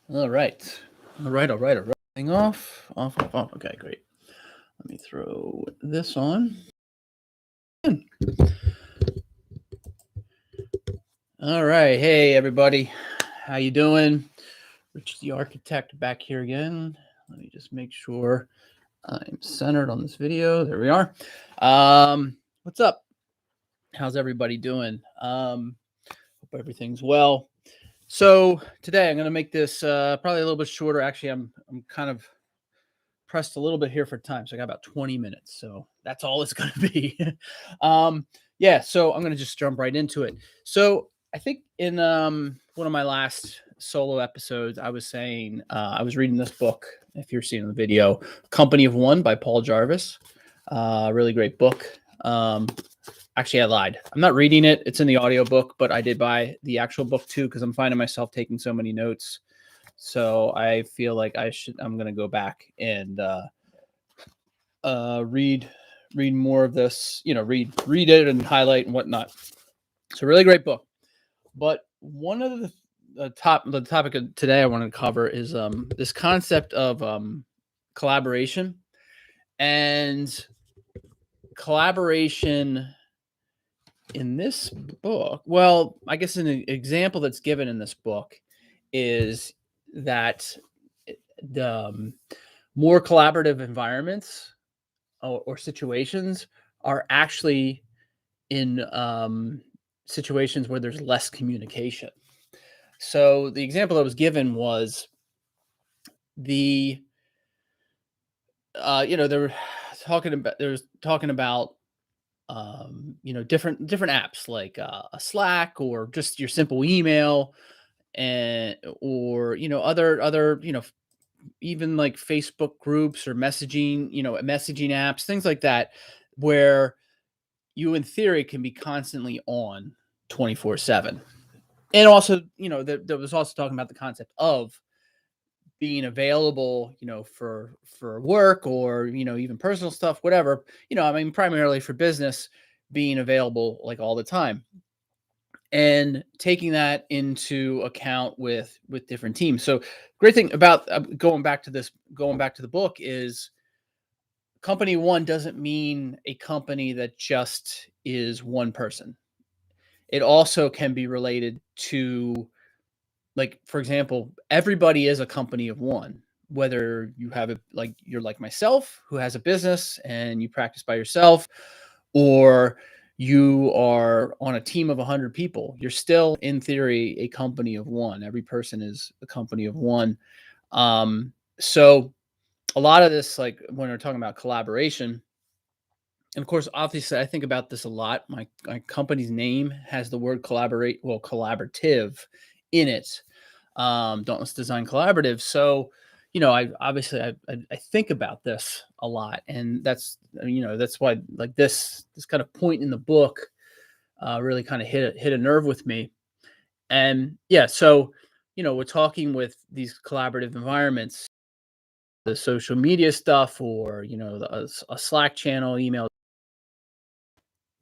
All right. All right. All right. All right. Thing off. Off. Off. Off. Okay. Great. Let me throw this on. All right. Hey, everybody. How you doing? Rich the Architect back here again. Let me just make sure I'm centered on this video. There we are. What's up? How's everybody doing? Hope everything's well. So today I'm going to make this probably a little bit shorter. Actually, I'm kind of pressed a little bit here for time, so I got about 20 minutes. So that's all it's going to be. Yeah, so I'm going to just jump right into it. So I think in one of my last solo episodes, I was saying I was reading this book. If you're seeing the video, Company of One by Paul Jarvis. Really great book. Actually, I lied. I'm not reading it. It's in the audiobook, but I did buy the actual book too because I'm finding myself taking so many notes. So I feel like I'm going to go back and read more of this, read it and highlight and whatnot. It's a really great book. But one of the topic of today I want to cover is this concept of collaboration and collaboration in this book. Well, I guess an example that's given in this book is that the more collaborative environments or situations are actually in situations where there's less communication. So the example that was given was the they were talking about different apps like a Slack or just your simple email and or other even like Facebook groups or messaging apps, things like that, where you in theory can be constantly on 24/7. And also, there was also talking about the concept of being available, for work or, even personal stuff, whatever, primarily for business, being available like all the time and taking that into account with different teams. So great thing about going back to the book is company one doesn't mean a company that just is one person. It also can be related to, like, for example, everybody is a company of one, whether you have it like you're like myself who has a business and you practice by yourself, or you are on a team of 100 people. You're still in theory a company of one. Every person is a company of one. So a lot of this, like when we're talking about collaboration, and of course, obviously, I think about this a lot. My company's name has the word collaborative in it. Don't Let's Design Collaborative. So, I think about this a lot, and that's why like this kind of point in the book really kind of hit a nerve with me. And yeah, so we're talking with these collaborative environments, the social media stuff, or a Slack channel, email.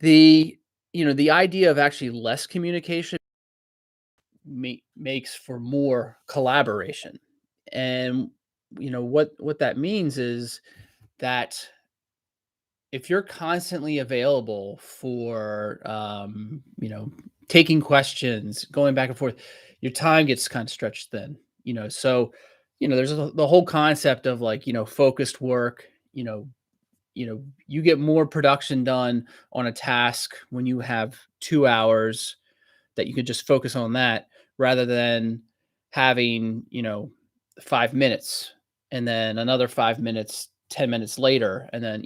The idea of actually less communication makes for more collaboration. And what that means is that if you're constantly available for taking questions, going back and forth, your time gets kind of stretched thin. So there's the whole concept of like focused work. You get more production done on a task when you have 2 hours that you could just focus on that, rather than having 5 minutes and then another 5 minutes 10 minutes later. And then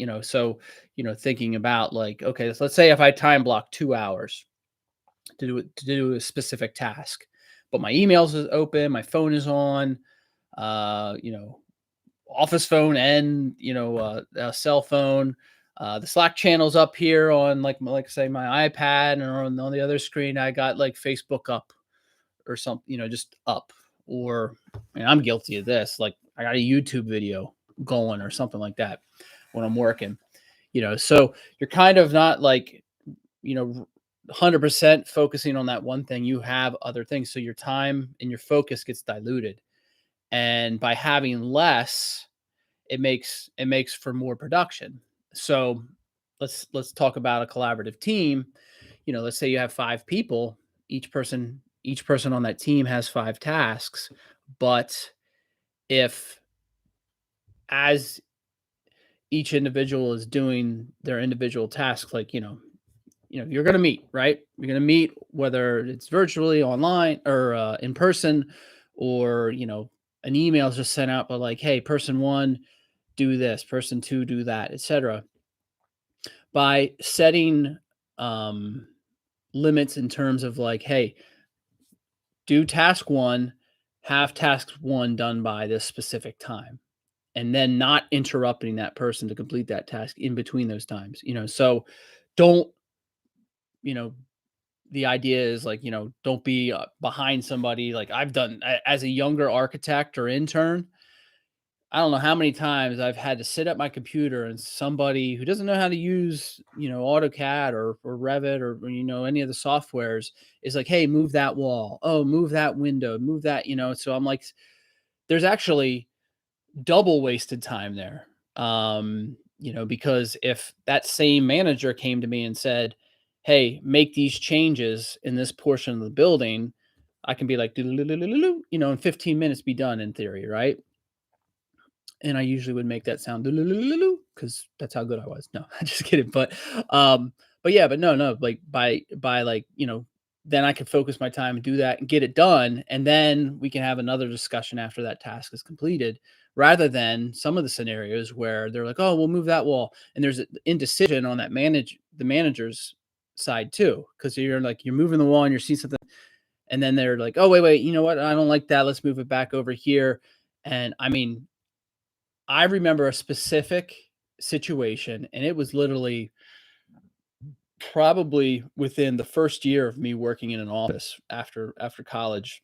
thinking about, like, okay, let's say if I time block 2 hours to do a specific task, but my emails is open, my phone is on, office phone and cell phone. The Slack channel's up here on like say my iPad, and on the other screen I got like Facebook up or something, just up. Or, I'm guilty of this. Like I got a YouTube video going or something like that when I'm working. So you're kind of not like 100% focusing on that one thing. You have other things, so your time and your focus gets diluted. And by having less, it makes for more production. So let's talk about a collaborative team. Let's say you have 5 people. Each person on that team has 5 tasks. But if, as each individual is doing their individual tasks, like, you're going to meet, right? You're going to meet, whether it's virtually, online, or in person, or an email is just sent out, but like, hey, person one, do this, person two, do that, etc. By setting um limits in terms of, like, hey, do task one, have task one done by this specific time, and then not interrupting that person to complete that task in between those times. So don't, you know the idea is, like, don't be behind somebody. Like, I've done, as a younger architect or intern, I don't know how many times I've had to sit at my computer, and somebody who doesn't know how to use, AutoCAD or Revit, or any of the softwares, is like, "Hey, move that wall. Oh, move that window. Move that." So I'm like, there's actually double wasted time there. Because if that same manager came to me and said, "Hey, make these changes in this portion of the building," I can be like, "Doo-doo-doo-doo-doo-doo," in 15 minutes, be done in theory, right? And I usually would make that sound because that's how good I was. No, I'm just kidding. But yeah, but no, like, by like, then I can focus my time and do that and get it done, and then we can have another discussion after that task is completed, rather than some of the scenarios where they're like, "Oh, we'll move that wall," and there's an indecision on the manager's side too, because you're moving the wall and you're seeing something, and then they're like, "Oh, wait, you know what? I don't like that. Let's move it back over here." And I mean, I remember a specific situation, and it was literally probably within the first year of me working in an office after college,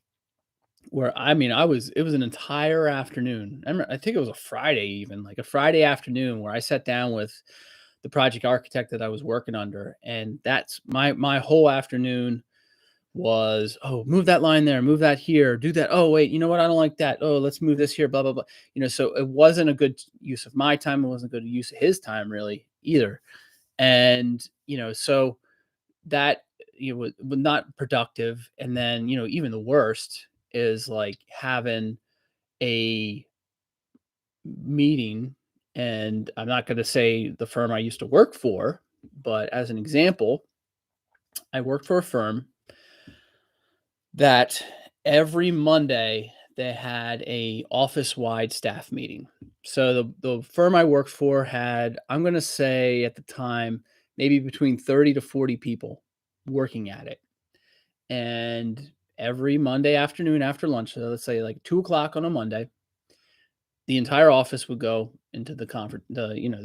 where, I mean, it was an entire afternoon. I think it was a Friday, even like a Friday afternoon, where I sat down with the project architect that I was working under, and that's my whole afternoon was, "Oh, move that line there, move that here, do that. Oh, wait, you know what? I don't like that. Oh, let's move this here, blah, blah, blah." So it wasn't a good use of my time. It wasn't a good use of his time, really, either. And, so that, was not productive. And then, even the worst is, like, having a meeting. And I'm not going to say the firm I used to work for, but as an example, I worked for a firm that every Monday they had a office-wide staff meeting. So the firm I worked for had, I'm going to say at the time, maybe between 30 to 40 people working at it. And every Monday afternoon after lunch, so let's say like 2 o'clock on a Monday, the entire office would go into the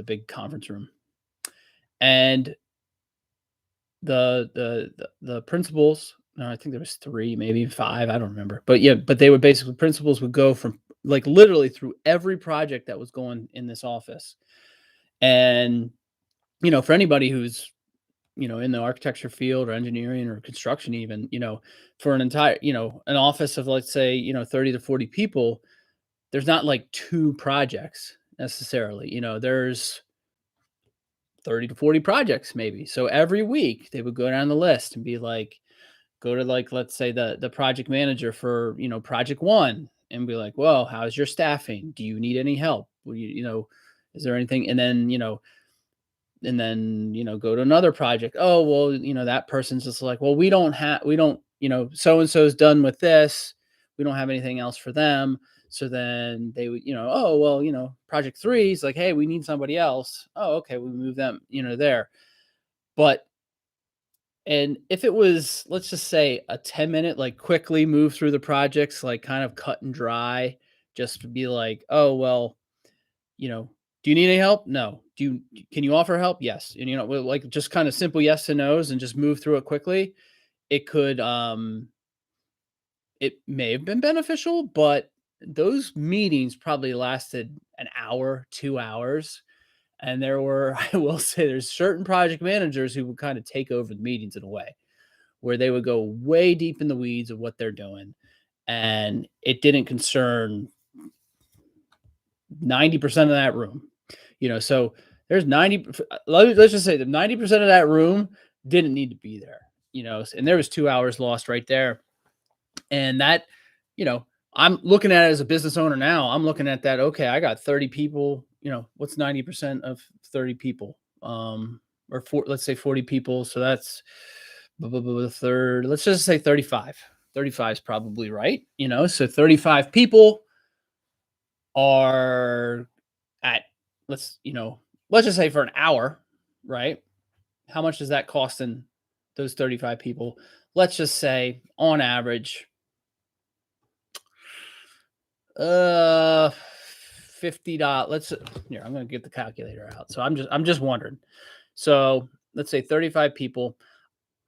big conference room. And the principals, no, I think there was 3, maybe 5, I don't remember. But yeah, but they would basically principals would go from, like, literally through every project that was going in this office. And, for anybody who's, in the architecture field or engineering or construction even, for an entire, an office of, let's say, 30 to 40 people, there's not like 2 projects necessarily. There's 30 to 40 projects maybe. So every week they would go down the list and be like, go to, like, let's say the project manager for, project one, and be like, "Well, how's your staffing? Do you need any help? Is there anything?" And then go to another project. "Oh, well, that person's just like, well, we don't, so and so's done with this. We don't have anything else for them." So then they would, "Oh, well, project three is like, hey, we need somebody else. Oh, okay, we move them, there." But and if it was, let's just say, a 10-minute, like, quickly move through the projects, like, kind of cut and dry, just to be like, "Oh, well, you know, do you need any help? No. Can you offer help? Yes." And, like, just kind of simple yes and no's, and just move through it quickly. It could, it may have been beneficial, but those meetings probably lasted an hour, 2 hours. And there were, I will say, there's certain project managers who would kind of take over the meetings in a way, where they would go way deep in the weeds of what they're doing. And it didn't concern 90% of that room. So there's 90, let's just say that 90% of that room didn't need to be there, and there was 2 hours lost right there. And that, you know, I'm looking at it as a business owner now. I'm looking at that. Okay, I got 30 people. What's 90% of 30 people? Or let's say 40 people. So that's the third. Let's just say 35. 35 is probably right. So 35 people are at, let's, let's just say for an hour, right? How much does that cost in those 35 people? Let's just say on average, Uh, $50. Here, I'm gonna get the calculator out. So I'm just wondering. So let's say 35 people.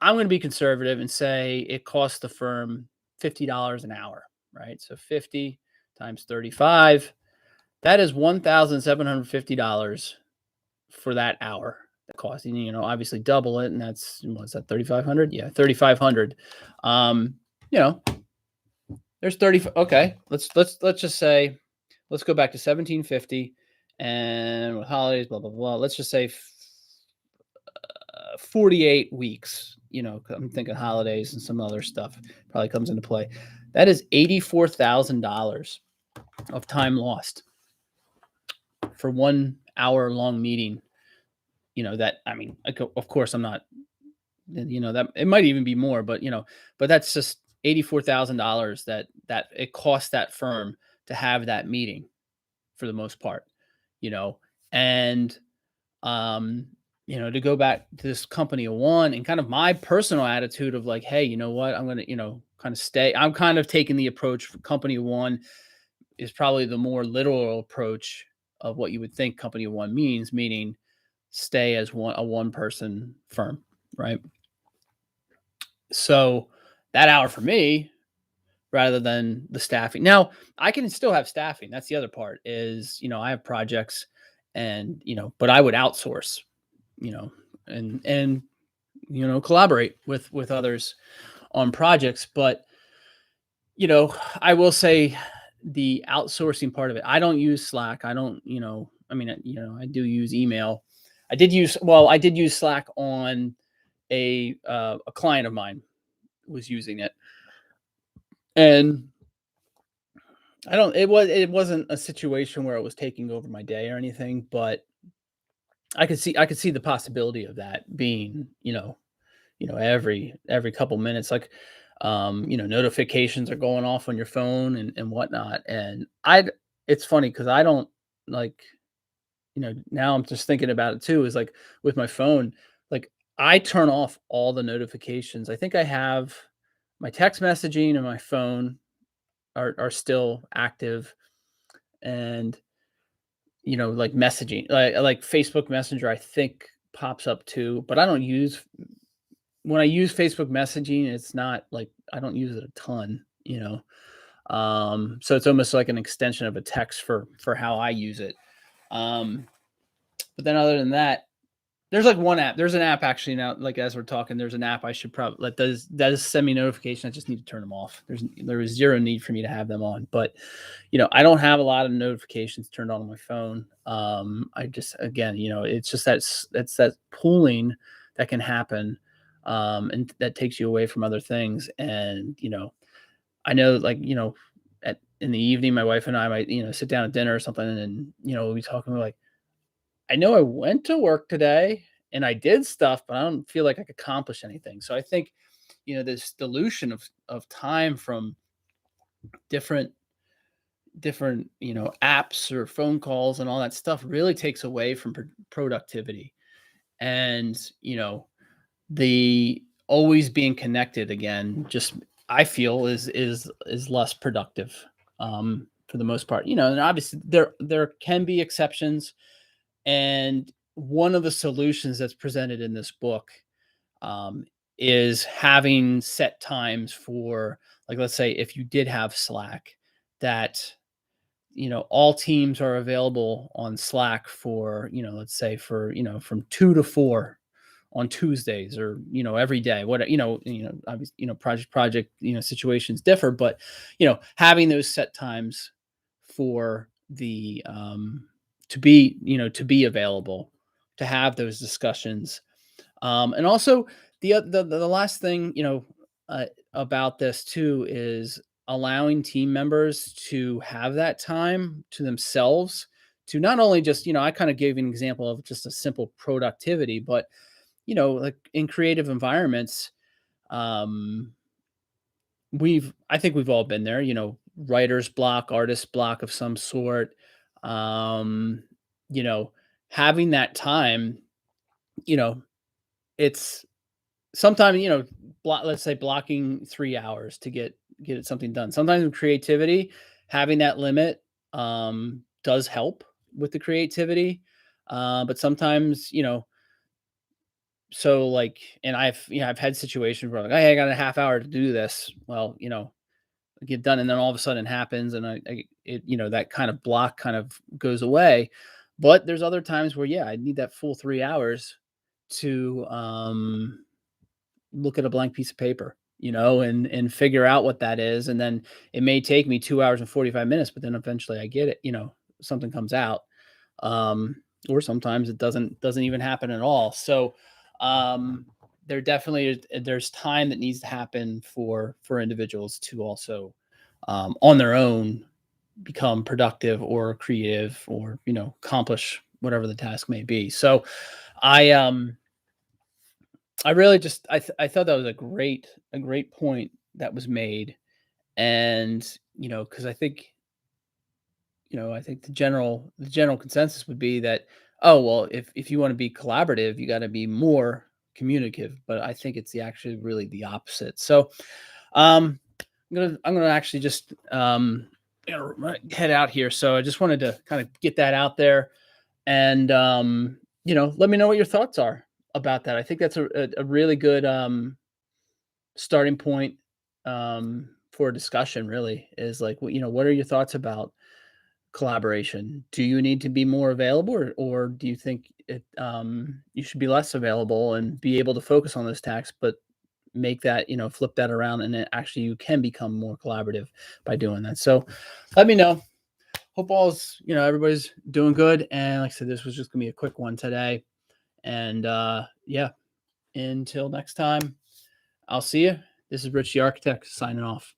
I'm gonna be conservative and say it costs the firm $50 an hour, right? So 50 times 35, that is $1,750 for that hour. The cost, and obviously double it, and that's what's that, 3,500? Yeah, 3,500. You know, there's 30. Okay, let's just say, let's go back to 1750, and with holidays, blah blah blah. Let's just say 48 weeks. I'm thinking holidays and some other stuff probably comes into play. That is $84,000 of time lost for 1 hour long meeting. That, I mean, of course, I'm not. That it might even be more, but that's just $84,000 that it cost that firm to have that meeting for the most part. you know, and to go back to this company of one, and kind of my personal attitude of like, hey, you know what, I'm gonna, kind of stay. I'm kind of taking the approach for company of one is probably the more literal approach of what you would think company of one means, meaning stay as one person firm, right? So that hour for me, rather than the staffing. Now, I can still have staffing. That's the other part is, I have projects and, but I would outsource, you know, and collaborate with others on projects. But, I will say the outsourcing part of it, I don't use Slack. I don't, I mean, I do use email. I did use Slack on a client of mine was using it. And it wasn't a situation where it was taking over my day or anything, but I could see the possibility of that being, every couple minutes, like, notifications are going off on your phone and whatnot. And it's funny because I don't like, now I'm just thinking about it too, is like with my phone, like I turn off all the notifications. I think I have my text messaging and my phone are still active, and like messaging, like Facebook Messenger, I think pops up too, but I don't use when I use Facebook messaging, it's not like I don't use it a ton, so it's almost like an extension of a text for how I use it. But then other than that, there's like one app. There's an app actually now, like as we're talking, there's an app I should probably that does send me notification. I just need to turn them off. There is zero need for me to have them on. But I don't have a lot of notifications turned on my phone. I just, again, it's just that's that pooling that can happen, and that takes you away from other things. And I know, like, at in the evening, my wife and I might sit down at dinner or something, and then we'll be talking. We're like, I know I went to work today and I did stuff, but I don't feel like I could accomplish anything. So I think, this dilution of time from different apps or phone calls and all that stuff really takes away from productivity. And the always being connected again, just, I feel, is less productive, for the most part. And obviously there can be exceptions. And one of the solutions that's presented in this book, um, is having set times for, like, let's say if you did have Slack, that all teams are available on Slack for, let's say for, from 2 to 4 on Tuesdays, or every day. What, obviously, project situations differ, but having those set times for the to be, to be available, to have those discussions. And also the last thing, about this too is allowing team members to have that time to themselves, to not only just, I kind of gave an example of just a simple productivity, but like in creative environments, um, I think we've all been there, writer's block, artist block of some sort. Um, you know, having that time, you know, it's sometimes, let's say blocking 3 hours to get it something done. Sometimes with creativity, having that limit does help with the creativity. But sometimes, so like, and I've had situations where like, hey, I got a half hour to do this. Well, get done, and then all of a sudden it happens, and that kind of block kind of goes away. But there's other times where, yeah, I need that full 3 hours to look at a blank piece of paper, and figure out what that is, and then it may take me 2 hours and 45 minutes, but then eventually I get it. Something comes out, um, or sometimes it doesn't even happen at all. So um, there's time that needs to happen for individuals to also on their own become productive or creative, or accomplish whatever the task may be. So I I really just I thought that was a great point that was made. And because I think the general consensus would be that, oh well, if you want to be collaborative, you got to be more communicative. But I think it's the actually really the opposite. So I'm gonna actually just head out here. So I just wanted to kind of get that out there, and let me know what your thoughts are about that. I think that's a really good starting point for a discussion. Really, is like, what are your thoughts about collaboration? Do you need to be more available, or do you think you should be less available and be able to focus on those tasks, but make that, flip that around, and then actually you can become more collaborative by doing that. So let me know. Hope everybody's doing good. And like I said, this was just gonna be a quick one today. And yeah, until next time, I'll see you. This is Rich the Architect signing off.